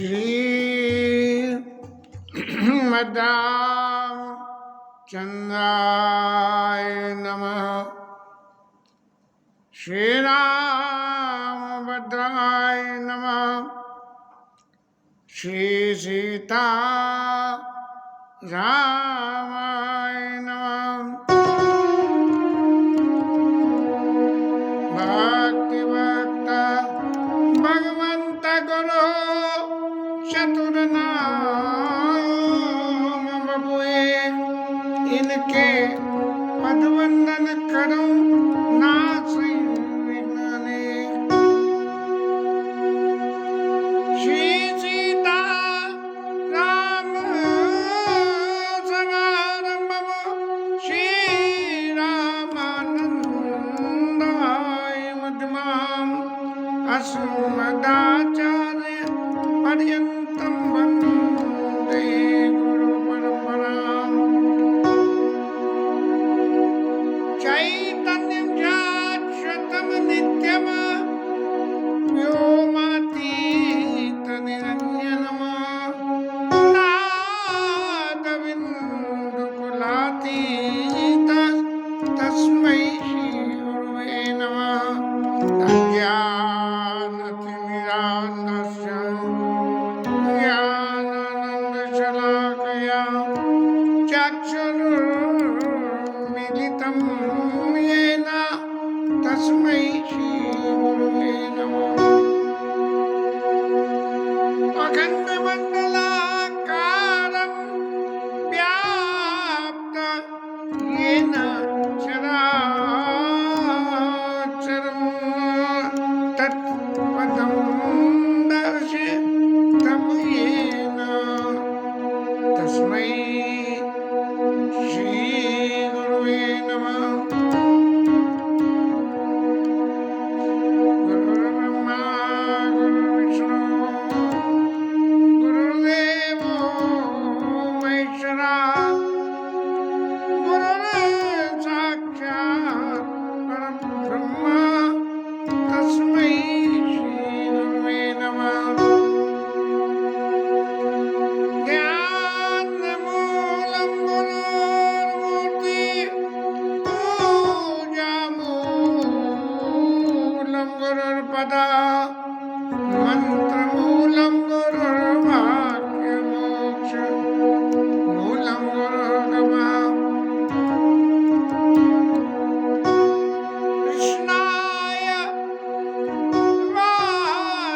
श्रीमद्रामचन्द्राय नमः। श्रीरामभद्राय नमः। श्री सीता रामाय नमः। भक्ति भक्त भगवंत गुरु चतुर्नाम बबुए, इनके पदवंदन करूं नाथ विघ्ने। श्री सीता राम समारंभम श्री रामानंदाय मध्यमाम् अस्मदाचार्य पर्यन्तं वन्दे गुरु परम्पराम्। चैतन्यं शाश्वतं नित्यं व्योमातीतनिरञ्जनं नादबिन्दुकुलातीतं तस्मै श्रीगुरुवे नमः। अज्ञानतिमिरान्धस्य ज्ञानानन्दशलाकया चक्षुरुन्मीलितं येन तस्मै श्रीगुरुवे नमः। अखण्डमण्डलाकारं व्याप्तं येन चराचरं तत्पदं दर्शितं येन तस्मै श्रीगुरुवे नमः। गुरुर्ब्रह्मा गुरुर्विष्णु गुरुर्देवो महेश्वरा, गुरुर्साक्षात् परब्रह्म तस्मै श्रीगुरुवे नमः। ध्यानमूलं गुरुर्मूर्ति पूजामूलं गुरुर्पद मंत्रमूलं गुरुर्वाक्यमोक्ष मूलं गुरुर्गमः। कृष्णाय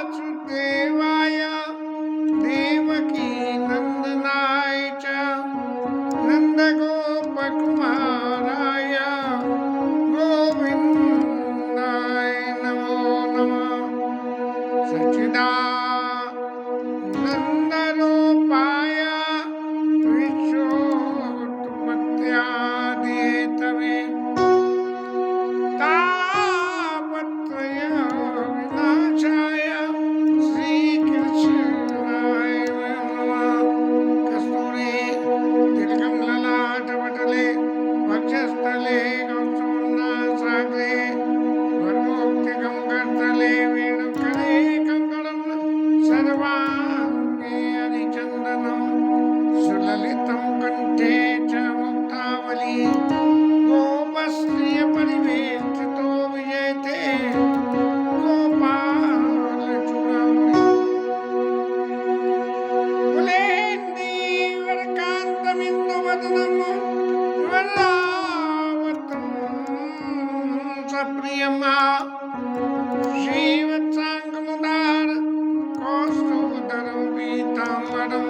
वासुदेवाय देवकी नंदनाय च नंदगोपकुमाराय गोविन्दाय नमो नमः। सच्चिदानन्दरूपाय विश्वोत्पत्त्यादिहेतवे तापत्रय विनाशाय श्रीकृष्णाय नमः। कस्तूरी तिलकं ललाटपटले वक्षस्थले गौतमनासाग्रे वरमोक्तिकं करतले वेणुकरे कङ्कणं सर्वाङ्गे हरिचन्दनं सुललितं कण्ठे च मुक्तावली गोपस्त्रियपरिवेष्टितो विजयते गोपालचूडामणि। कुलेन्दीवरकान्तमिन्दुवदनं वरदावतं सप्रियं श्रीवत्साङ्गमुदार कौस्तुभधरं पीताम्बरं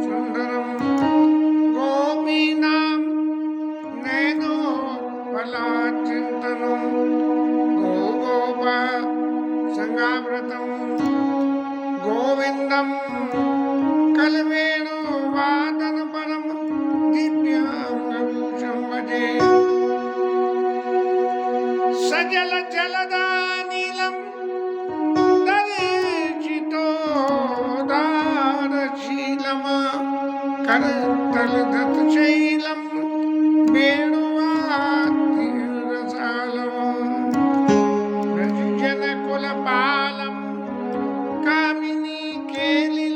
सुन्दरं गोपीनां नयनोत्पलाचिन्तनं गोगोप संगाव्रतं गोविन्दं कलवेणुवादनपरं दिव्याङ्गभूषं भजे। सजल जलदानीलं दर्शितोदारशीलं करतलधतशैलं वेणुवाद्यरसालवं व्रजजनकुलपालं कामिनी केलिलं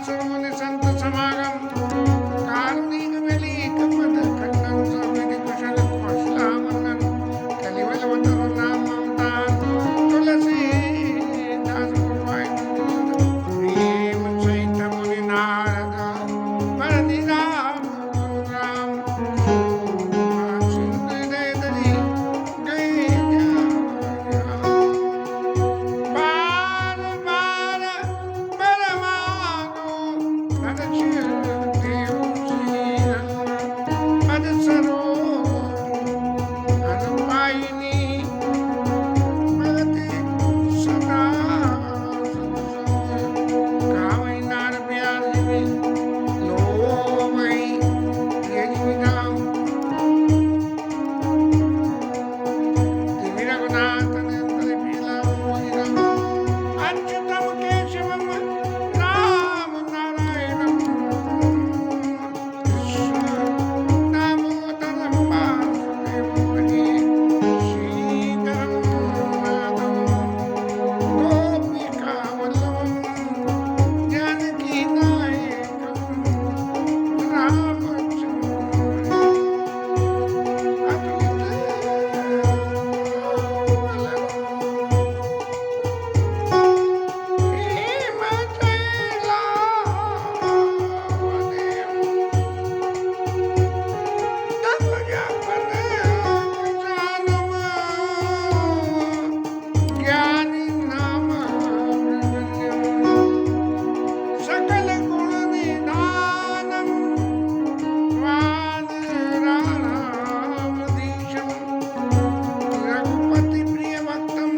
श्रवण संत समागम कारुणिक वेलिक मद खंडन समिति कुशल कौशलामनन कलिवल वतन नाम ममता तुलसी दास गुरुवाय प्रेम सहित मुनि नारद परनि राम राम सिंधु दय दरी गए बार बार बरमानो पद देव पद सरो अनुपायिनी भगति सदा कामई नार प्यार जीवी लो वही ये जीवी नाम दिव्य रघुनाथ नेत्र पीला मोहि राम अच्युतम केशवम राम नारायणम दामोदरम वासुदेवं भजे श्रीधरं माधवं गोपिकावल्लभं जानकी नायकं रामचन्द्रं अतुलित सकल गुण निधानम वानराणामधीशं रघुपति प्रिय भक्तम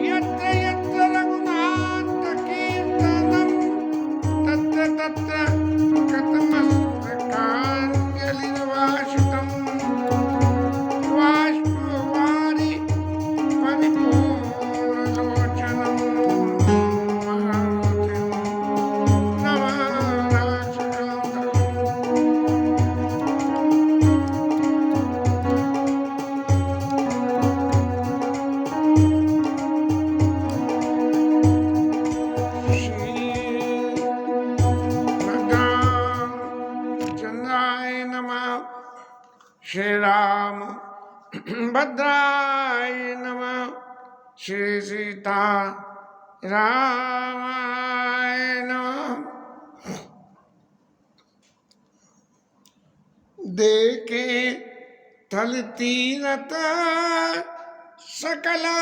यत्र यत्र रघुनाथ कीर्तनं तत्र तत्र कथमस्तकाञ्जलिर्भाषितं बाष्पवारि परिपूर्णलोचनं महारथिं चंद्राय नमः श्री राम भद्राय नमः श्री सीता रामाय नमः देखे थल तीरथ सकला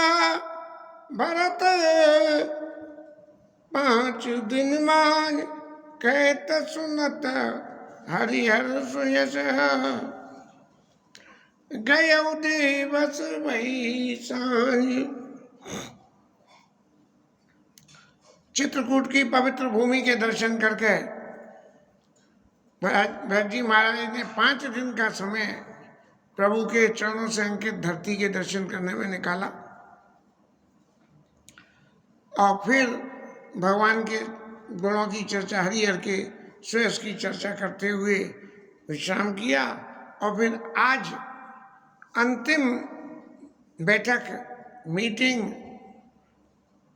भरत 5 दिन मान कहत सुनत हरिहर सुयस गय दिवस वही सांझ। चित्रकूट की पवित्र भूमि के दर्शन करके भरत जी महाराज ने 5 दिन का समय प्रभु के चरणों से अंकित धरती के दर्शन करने में निकाला और फिर भगवान के गुणों की चर्चा हरिहर के श्रेष्ठ की चर्चा करते हुए विश्राम किया और फिर आज अंतिम बैठक मीटिंग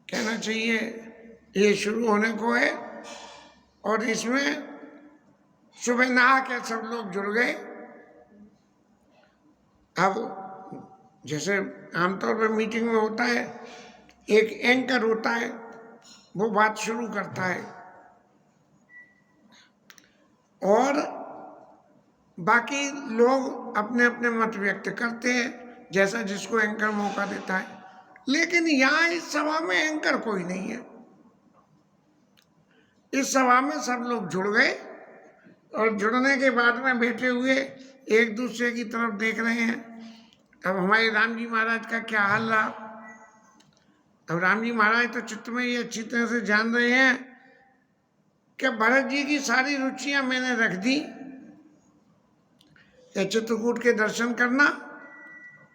कहना चाहिए ये शुरू होने को है और इसमें सुबह नहा के सब लोग जुड़ गए। अब जैसे आमतौर पर मीटिंग में होता है एक एंकर होता है वो बात शुरू करता है और बाकी लोग अपने अपने मत व्यक्त करते हैं जैसा जिसको एंकर मौका देता है। लेकिन यहाँ इस सभा में एंकर कोई नहीं है। इस सभा में सब लोग जुड़ गए और जुड़ने के बाद में बैठे हुए एक दूसरे की तरफ देख रहे हैं। अब हमारे राम जी महाराज का क्या हाल रहा। अब राम जी महाराज तो चित्त में ये अच्छी तरह से जान रहे हैं कि भरत जी की सारी रुचियां मैंने रख दी, ये चित्रकूट के दर्शन करना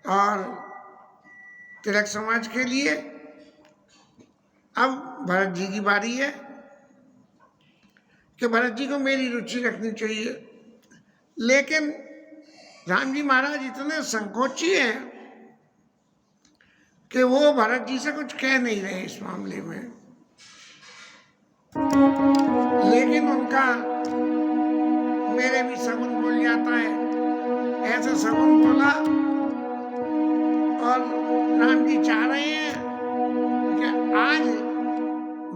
और तिलक समाज के लिए। अब भरत जी की बारी है कि भरत जी को मेरी रुचि रखनी चाहिए। लेकिन राम जी महाराज इतने संकोची हैं कि वो भरत जी से कुछ कह नहीं रहे इस मामले में, लेकिन उनका मेरे भी सगुन बोल जाता है, ऐसे सगुन बोला। और राम जी चाह रहे हैं कि आज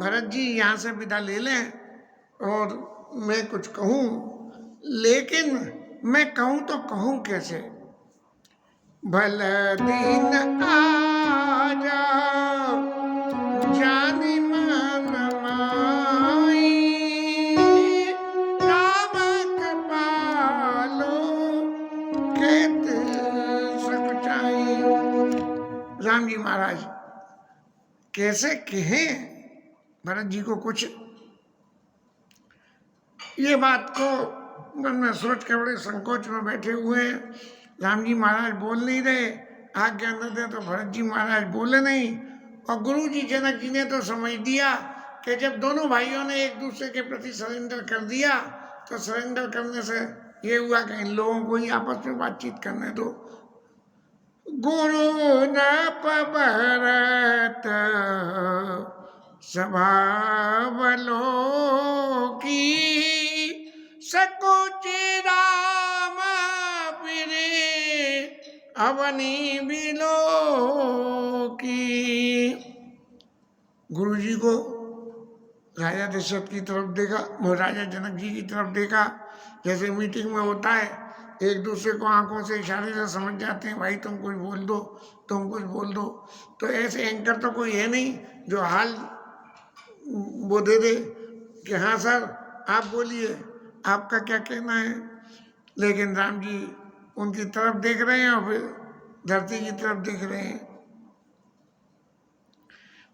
भरत जी यहाँ से विदा ले लें और मैं कुछ कहूँ, लेकिन मैं कहूँ तो कहूँ कैसे। भल दिन आजा जानी मन माई, राम कृपालो खेत सकचाई। राम जी महाराज कैसे कहें भरत जी को कुछ, ये बात को मन में सोच के बड़े संकोच में बैठे हुए हैं। राम जी महाराज बोल नहीं रहे, आज्ञा न दे तो भरत जी महाराज बोले नहीं। और गुरु जी जनक जी ने तो समझ दिया कि जब दोनों भाइयों ने एक दूसरे के प्रति सरेंडर कर दिया, तो सरेंडर करने से ये हुआ कि इन लोगों को ही आपस में बातचीत करने दो। गुरु न भरत स्वभावलो की, सकुच राम फिरे अवनी बिलो की। गुरु जी को राजा दशरथ की तरफ देखा, राजा जनक जी की तरफ देखा। जैसे मीटिंग में होता है, एक दूसरे को आंखों से इशारे से समझ जाते हैं, भाई तुम कुछ बोल दो, तुम कुछ बोल दो। तो ऐसे एंकर तो कोई है नहीं जो हाल वो दे दे कि हाँ सर आप बोलिए, आपका क्या कहना है। लेकिन राम जी उनकी तरफ देख रहे हैं और फिर धरती की तरफ देख रहे हैं।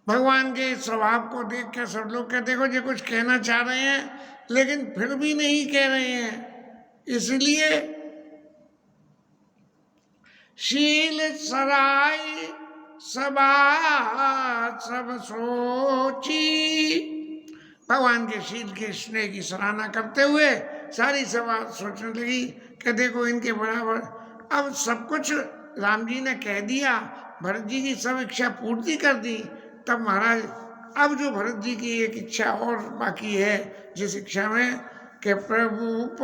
भगवान के स्वभाव को देख के सब लोग कहते देखो ये कुछ कहना चाह रहे हैं लेकिन फिर भी नहीं कह रहे हैं। इसलिए शील सराय सबा सब सोची, भगवान के शील के स्नेह की सराहना करते हुए सारी सभा सोचने लगी कि देखो इनके बराबर। अब सब कुछ राम जी ने कह दिया, भरत जी की सब इच्छा पूर्ति कर दी। तब महाराज अब जो भरत जी की एक इच्छा और बाकी है, जिस इच्छा में कि प्रभु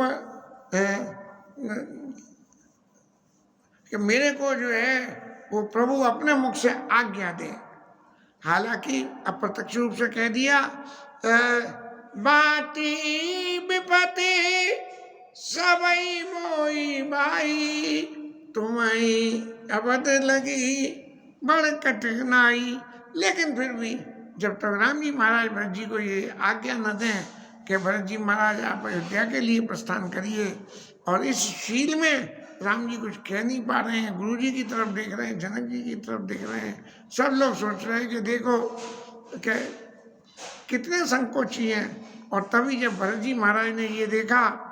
कि मेरे को जो है वो प्रभु अपने मुख से आज्ञा दे। हालांकि अप्रत्यक्ष रूप से कह दिया, बाटी विपति सबई मोई बाई, तुम्हें अबद लगी बड़ कठिनाई। लेकिन फिर भी जब तक राम जी महाराज भरत जी को ये आज्ञा न दें कि भरत जी महाराज आप अयोध्या के लिए प्रस्थान करिए, और इस शील में राम जी कुछ कह नहीं पा रहे हैं, गुरु जी की तरफ देख रहे हैं, जनक जी की तरफ देख रहे हैं, सब लोग सोच रहे हैं कि देखो कि कितने संकोची हैं। और तभी जब भरत जी महाराज ने ये देखा,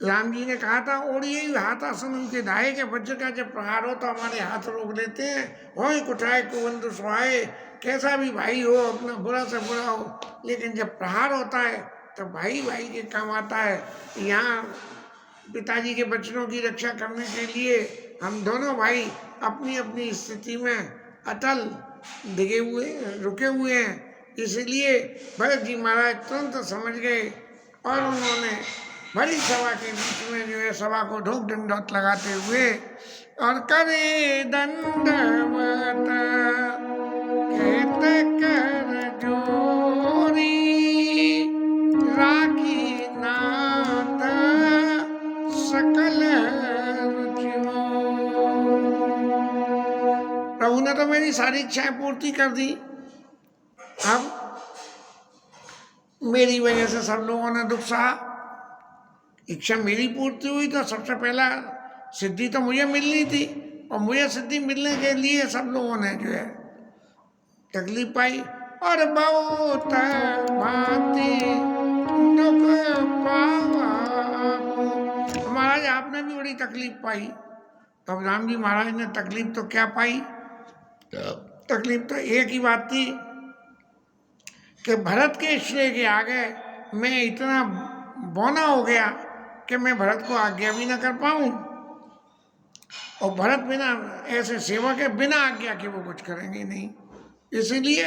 राम जी ने कहा था ओढ़िए हाथ आसन उनके दाए के वज्र का जब प्रहार हो तो हमारे हाथ रोक लेते हैं, हो कुठाए कुबंधु सुहाए। कैसा भी भाई हो, अपना बुरा से बुरा हो, लेकिन जब प्रहार होता है तो भाई भाई के काम आता है। यहाँ पिताजी के वचनों की रक्षा करने के लिए हम दोनों भाई अपनी अपनी स्थिति में अटल डिगे हुए रुके हुए हैं। इसलिए भरत जी महाराज तुरंत समझ गए और उन्होंने बड़ी सभा के बीच में जो है सभा को ढोक डंडौत लगाते हुए और करे दंडवत कहत कर जोरी, राखी नाथ सकल रुचि मोर। प्रभु ने तो मेरी सारी इच्छाएं पूर्ति कर दी, अब मेरी वजह से सब लोगों ने दुख सहा। इच्छा मेरी पूर्ति हुई तो सबसे पहला सिद्धि तो मुझे मिलनी थी, और मुझे सिद्धि मिलने के लिए सब लोगों ने जो है तकलीफ पाई। और बहुत भांति दुख पावा, महाराज आपने भी बड़ी तकलीफ पाई। तब राम जी महाराज ने तकलीफ तो क्या पाई, तकलीफ तो एक ही बात थी कि भरत के श्रेय के आगे मैं इतना बौना हो गया कि मैं भरत को आज्ञा भी न कर पाऊं। और भरत बिना ऐसे सेवक है, बिना आज्ञा के वो कुछ करेंगे नहीं। इसीलिए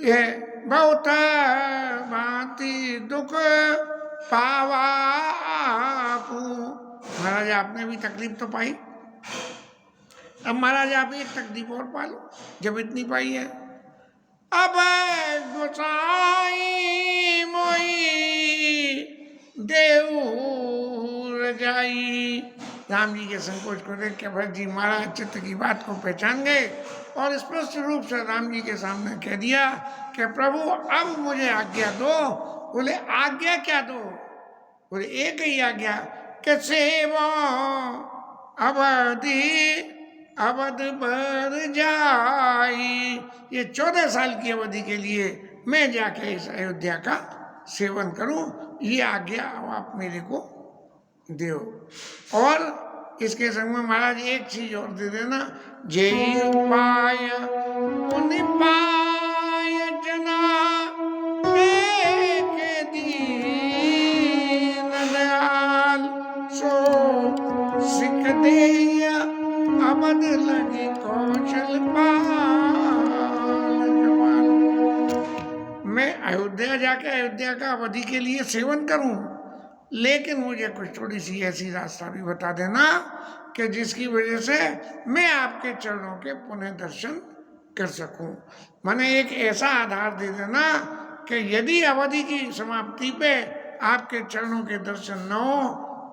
ये बहुत भांति दुख पावा आपू। महाराज आपने भी तकलीफ तो पाई, अब महाराज आप एक तकलीफ और पा लो जब इतनी पाई है। अब गोसाई मोई देव रजाई। राम जी के संकोच को देख के भरत जी महाराज चित्त की बात को पहचान गए और स्पष्ट रूप से राम जी के सामने कह दिया कि प्रभु अब मुझे आज्ञा दो। बोले आज्ञा क्या दो? बोले एक ही आज्ञा कि सेवा अवधि अवध पर जाई। ये 14 साल की अवधि के लिए मैं जाके इस अयोध्या का सेवन करूं, ये आज्ञा आप मेरे को दो। और इसके संग में महाराज एक चीज और दे देना, जय पाय पुण्य पाय जना के दीन दयाल सो सिख देय अवध लगे कौशल पाल। मैं अयोध्या जाके अयोध्या का अवधि के लिए सेवन करूं, लेकिन मुझे कुछ थोड़ी सी ऐसी रास्ता भी बता देना कि जिसकी वजह से मैं आपके चरणों के पुनः दर्शन कर सकूं। मैंने एक ऐसा आधार दे देना कि यदि अवधि की समाप्ति पे आपके चरणों के दर्शन न हो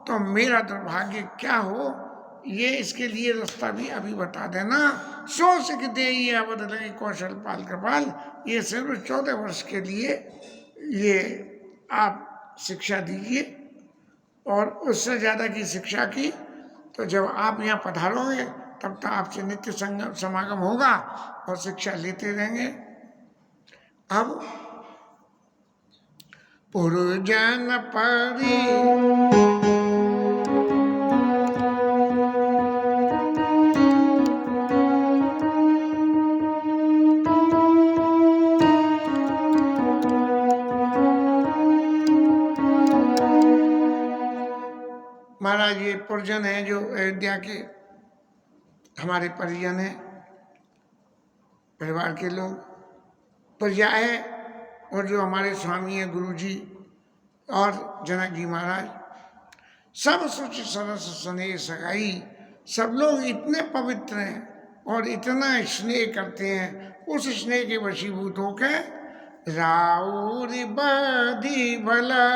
तो मेरा दुर्भाग्य क्या हो, ये इसके लिए रास्ता भी अभी बता देना। सो सिख दे ये अवध लगे कौशल पाल कृपाल। ये सिर्फ 14 वर्ष के लिए ये आप शिक्षा दीजिए, और उससे ज़्यादा की शिक्षा की तो जब आप यहाँ पधारोगे तब तो आपसे नित्य समागम होगा और शिक्षा लेते रहेंगे। अब पुरजन परी महाराज, ये पुरजन है जो अयोध्या के हमारे परिजन हैं, परिवार के लोग, प्रजा है, और जो हमारे स्वामी हैं गुरु जी और जनक जी महाराज, सब सुच सरस स्नेह सगाई, सब लोग इतने पवित्र हैं और इतना स्नेह करते हैं, उस स्नेह के वशीभूत होकर राउर बधी भला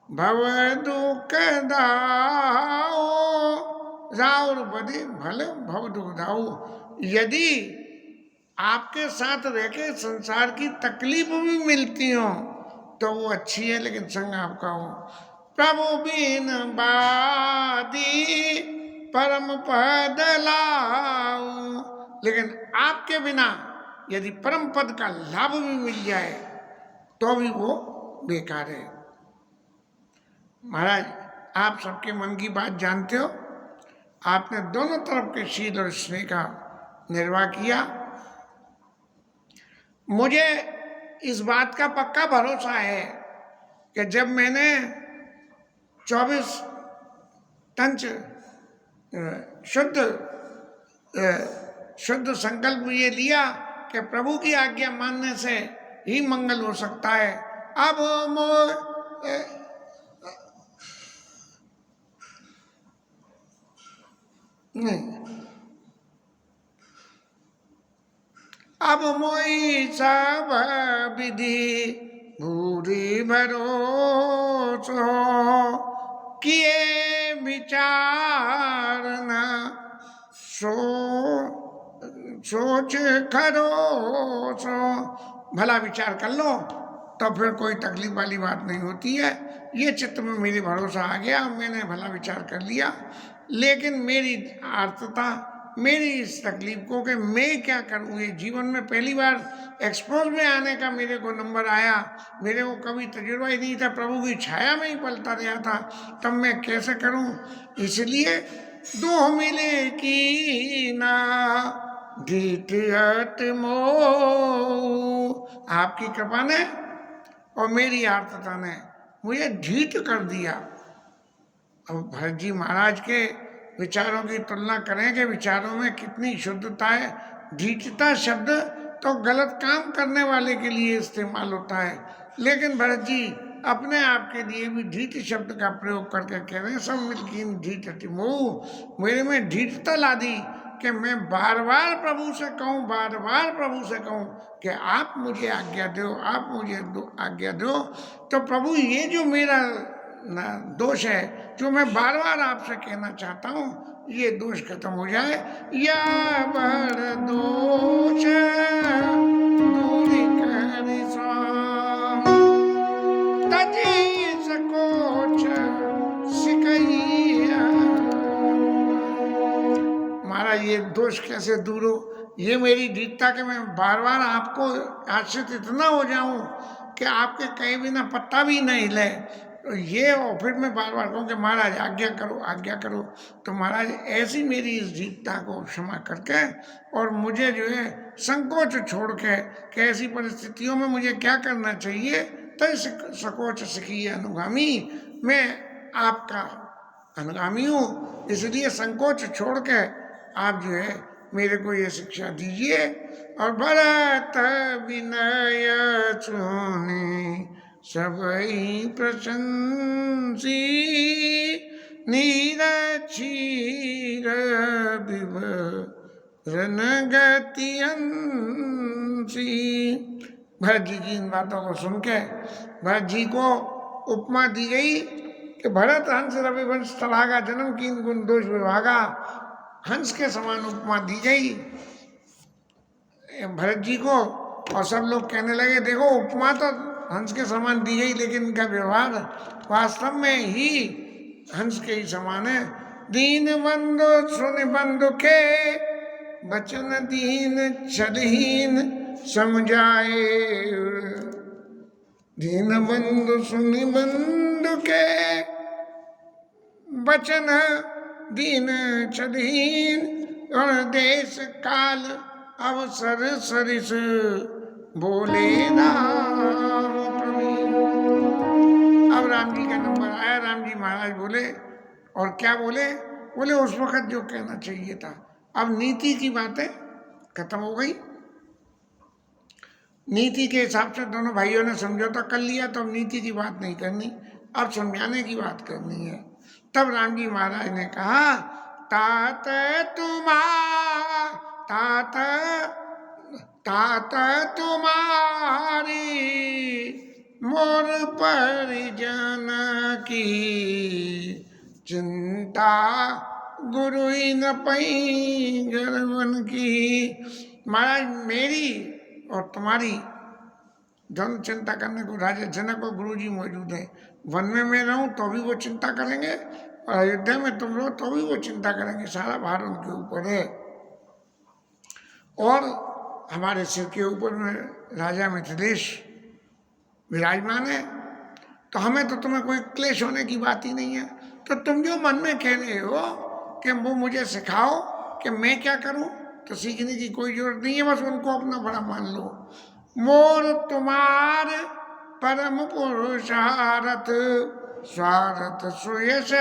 भव दुख दाओ। राउर बधी भले भव दुख दाओ। यदि आपके साथ रह के संसार की तकलीफ भी मिलती हो तो वो अच्छी है, लेकिन संग आपका हो। प्रभु बिन बादी परम पद लाओ। लेकिन आपके बिना यदि परम पद का लाभ भी मिल जाए तो भी वो बेकार है। महाराज, आप सबके मन की बात जानते हो, आपने दोनों तरफ के शील और स्नेह का निर्वाह किया। मुझे इस बात का पक्का भरोसा है कि जब मैंने 24 तंच शुद्ध संकल्प ये लिया कि प्रभु की आज्ञा मानने से ही मंगल हो सकता है। अब अब मोई सब विधि भूरी भरोसो किए विचार न सोच खरोसो। भला विचार कर लो तो फिर कोई तकलीफ वाली बात नहीं होती है। ये चित्त में मेरे भरोसा आ गया, मैंने भला विचार कर लिया, लेकिन मेरी आर्तता, मेरी इस तकलीफ को कि मैं क्या करूँ, ये जीवन में पहली बार एक्सपोज में आने का मेरे को नंबर आया। मेरे को कभी तजुर्बा ही नहीं था, प्रभु की छाया में ही पलता रहा था, तब मैं कैसे करूँ। इसलिए दो मिले की ना धीट मो, आपकी कृपा ने और मेरी आर्तता ने मुझे ढीठ कर दिया। अब भरत जी महाराज के विचारों की तुलना करें कि विचारों में कितनी शुद्धता है। ढीठता शब्द तो गलत काम करने वाले के लिए इस्तेमाल होता है, लेकिन भरत जी अपने आप के लिए भी ढीठ शब्द का प्रयोग करके कह रहे हैं सब मिलकीन ढीठ मोह, मेरे में ढीठता ला दी कि मैं बार बार प्रभु से कहूँ, बार बार प्रभु से कहूँ कि आप मुझे आज्ञा दो, आप मुझे आज्ञा दो। तो प्रभु ये जो मेरा दोष है, जो मैं बार बार आपसे कहना चाहता हूँ, ये दोष खत्म हो जाए। या बड़ दोष दूरी कर स्वाम, तजी सकोच सिकैया। महाराज ये दोष कैसे दूर हो? ये मेरी ढीठता कि मैं बार बार आपको आश्रित इतना हो जाऊं कि आपके कहीं भी ना पत्ता भी नहीं हिले, तो ये और फिर मैं बार बार कहूँ कि महाराज आज्ञा करो, आज्ञा करो। तो महाराज ऐसी मेरी इस ढीठता को क्षमा करके और मुझे जो है संकोच छोड़ के कि ऐसी परिस्थितियों में मुझे क्या करना चाहिए, तो संकोच सीखिए अनुगामी, मैं आपका अनुगामी हूँ, इसलिए संकोच छोड़ के आप जो है मेरे को ये शिक्षा दीजिए। और भरत विनय सुने सबई प्रशंसी, नीर क्षीर विवरण गति अंसी। भरत जी की इन बातों को सुन के भरत जी को उपमा दी गई कि भरत हंस रविवंश तड़ागा, जन्म कीन गुण दोष विभागा। हंस के समान उपमा दी गई भरत जी को, और सब लोग कहने लगे देखो उपमा तो हंस के समान दी गई, लेकिन इनका व्यवहार वास्तव में ही हंस के ही समान है। दीन बंधु सुन बंधु के, बचन दीन छलहीन समझाए। दीन बंधु सुन बंधु के, बचन दीन छलहीन, और देश काल अवसर सरिस बोले राम प्रवीण। अब राम जी का नंबर आया, राम जी महाराज बोले, और क्या बोले? बोले उस वक्त जो कहना चाहिए था। अब नीति की बातें खत्म हो गई, नीति के हिसाब से दोनों भाइयों ने समझौता कर लिया, तो अब नीति की बात नहीं करनी, अब समझाने की बात करनी है। तब राम जी महाराज ने कहा तात तुम्हारी मोर परिजन की चिंता, गुरु ही न पई गर्वन की। महाराज मेरी और तुम्हारी दोनों चिंता करने को राजा जनक और गुरु जी मौजूद है। वन में मैं रहूं तो भी वो चिंता करेंगे, और अयोध्या में तुम रहो तो भी वो चिंता करेंगे, सारा भार उनके ऊपर है। और हमारे सिर के ऊपर में राजा मिथिलेश विराजमान है, तो हमें तो तुम्हें कोई क्लेश होने की बात ही नहीं है। तो तुम जो मन में कह रहे हो कि वो मुझे सिखाओ कि मैं क्या करूं, तो सीखने की कोई जरूरत नहीं है, बस उनको अपना बड़ा मान लो। मोर तुम्हार परम पुरुषारथ, स्वार्थ सुयश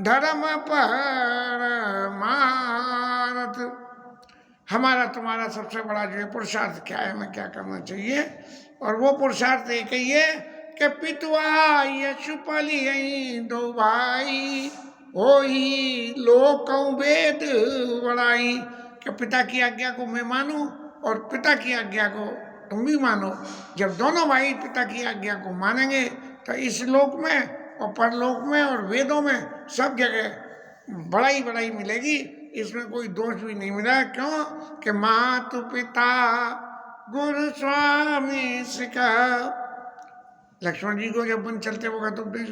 धर्म परमारथ। हमारा तुम्हारा सबसे बड़ा जो है पुरुषार्थ क्या है, हमें क्या करना चाहिए, और वो पुरुषार्थ एक ही है कि पितुआ यशुपली दो भाई, हो ही लोक वेद बड़ाई। कि पिता की आज्ञा को मैं मानूं और पिता की आज्ञा को तुम भी मानो। जब दोनों भाई पिता की आज्ञा को मानेंगे तो इस लोक में और परलोक में और वेदों में सब जगह बड़ाई बड़ाई मिलेगी, इसमें कोई दोष भी नहीं मिला। क्यों कि मातु पिता गुरु स्वामी सिखा। लक्ष्मण जी को जब वन चलते वक्त उपदेश,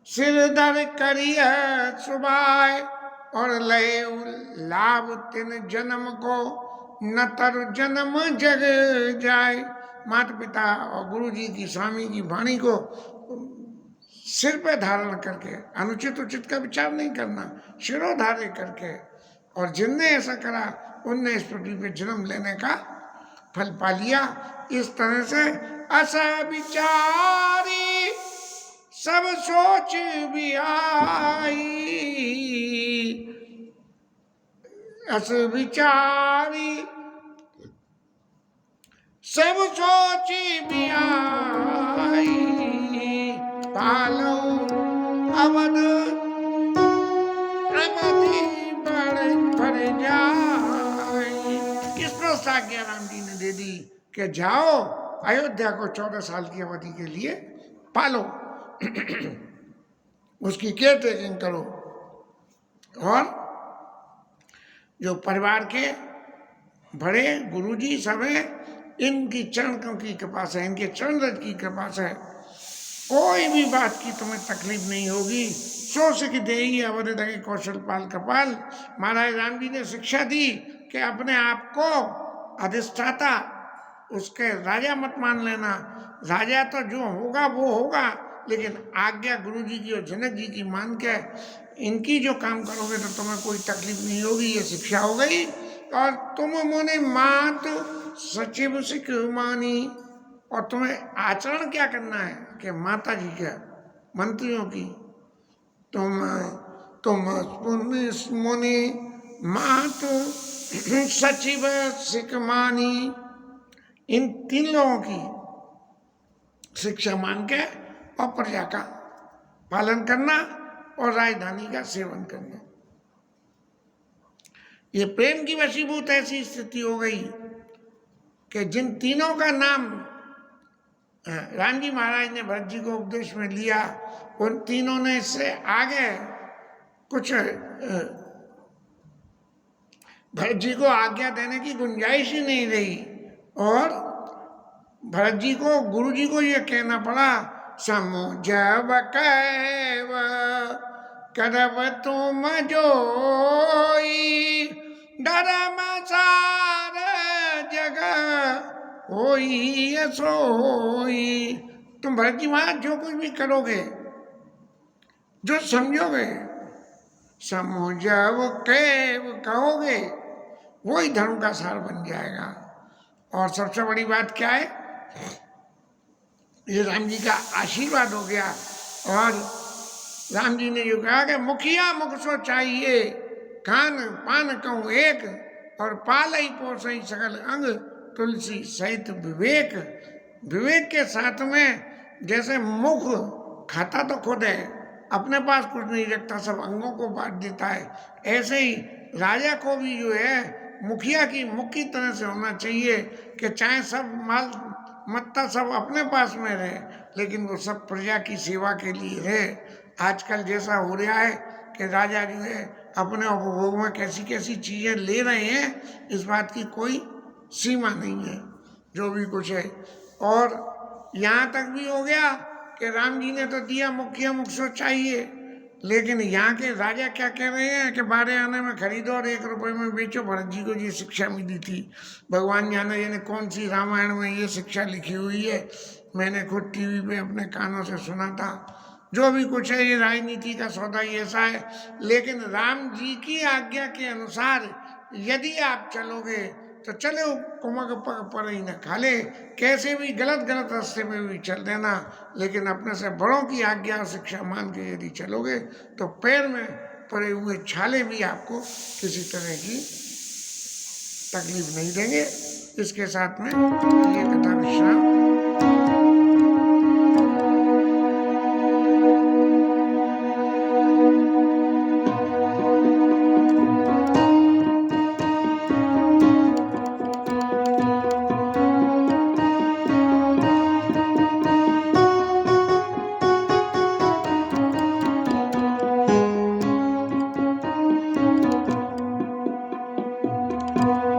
सिर धर करिय सुबाय, और लय लाभ तिन जन्म को, न तर जन्म जग जाए। माता पिता और गुरु जी की स्वामी की वाणी को सिर पे धारण करके अनुचित उचित का विचार नहीं करना, शिरोधार्य करके, और जिनने ऐसा करा उनने इस पृथ्वी पे जन्म लेने का फल पा लिया। इस तरह से अस विचारी सब सोच भी आई, अस विचारी सब सोच भी आई, पालो अवध अवधि बढ़ जाए। इस पर आज्ञा राम जी ने दे दी कि जाओ अयोध्या को 14 साल की अवधि के लिए पालो, उसकी केयर टेकिंग करो। और जो परिवार के बड़े गुरुजी सब हैं, इनकी चरणों की कृपा से, इनके चरण रज की कृपा से कोई भी बात की तुम्हें तकलीफ नहीं होगी। सो सिख देही अवध दगे कौशल पाल कपाल। महाराज राम जी ने शिक्षा दी कि अपने आप को अधिष्ठाता उसके राजा मत मान लेना। राजा तो जो होगा वो होगा, लेकिन आज्ञा गुरु जी की और जनक जी की मान के इनकी जो काम करोगे तो तुम्हें कोई तकलीफ नहीं होगी। ये शिक्षा हो गई। और तुम मोने मात सचिव सिख मानी। और तुम्हें आचरण क्या करना है कि माता जी के मंत्रियों की तुम मुनि मात सचिव सिख मानी, इन 3 लोगों की शिक्षा मान के और प्रजा का पालन करना और राजधानी का सेवन करना। ये प्रेम की वशीभूत ऐसी स्थिति हो गई कि जिन तीनों का नाम राम जी महाराज ने भरत जी को उपदेश में लिया, उन तीनों ने इससे आगे कुछ भरत जी को आज्ञा देने की गुंजाइश ही नहीं रही। और भरत जी को, गुरु जी को ये कहना पड़ा, समुझब कैव करब तुम जोई, धर्म सार जग होई सोई। तुम भरत जी महाराज जो कुछ भी करोगे, जो समझोगे, समुझब कैव कहोगे, वही धर्म का सार बन जाएगा। और सबसे बड़ी बात क्या है, ये राम जी का आशीर्वाद हो गया। और राम जी ने जो कहा कि मुखिया मुख सो चाहिए, कान पान कहूँ एक, और पालई पोसई सकल अंग, तुलसी सहित विवेक। विवेक के साथ में जैसे मुख खाता तो खुद है, अपने पास कुछ नहीं रखता, सब अंगों को बांट देता है, ऐसे ही राजा को भी जो है मुखिया की मुख की तरह से होना चाहिए कि चाहे सब माल मत्ता सब अपने पास में रहे, लेकिन वो सब प्रजा की सेवा के लिए रहे। आजकल जैसा हो रहा है कि राजा जो है अपने उपभोग में कैसी कैसी चीज़ें ले रहे हैं, इस बात की कोई सीमा नहीं है, जो भी कुछ है। और यहाँ तक भी हो गया कि राम जी ने तो दिया मुखिया मुख सो चाहिए, लेकिन यहाँ के राजा क्या कह रहे हैं कि 12 आने में खरीदो और 1 रुपये में बेचो। भरत जी को ये शिक्षा मिली थी। भगवान जाने यानी कौन सी रामायण में ये शिक्षा लिखी हुई है, मैंने खुद टीवी पे अपने कानों से सुना था। जो भी कुछ है ये राजनीति का सौदा ही ऐसा है, लेकिन राम जी की आज्ञा के अनुसार यदि आप चलोगे तो चले कुमक पर ही न खा ले, कैसे भी गलत रास्ते में भी चल देना, लेकिन अपने से बड़ों की आज्ञा और शिक्षा मान के यदि चलोगे तो पैर में पड़े हुए छाले भी आपको किसी तरह की तकलीफ नहीं देंगे। इसके साथ में ये कथा विश्राम।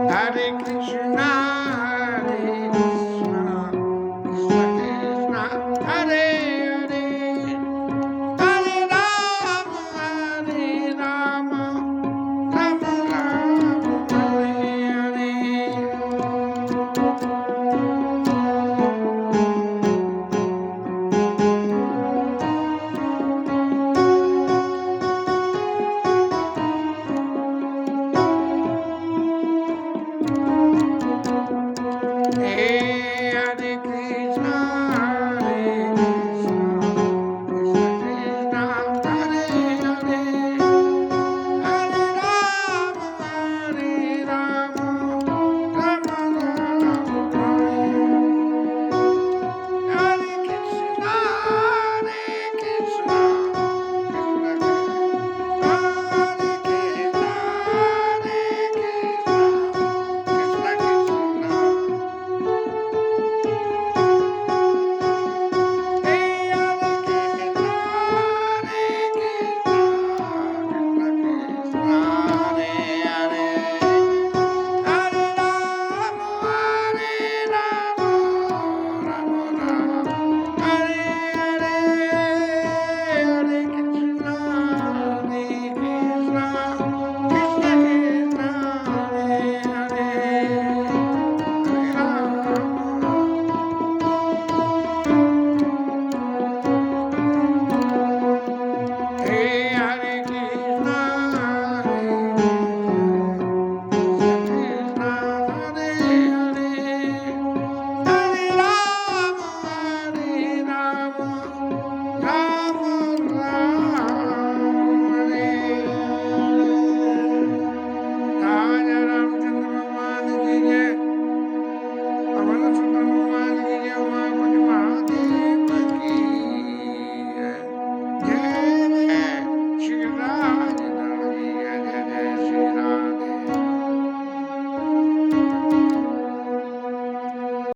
Hare Krishna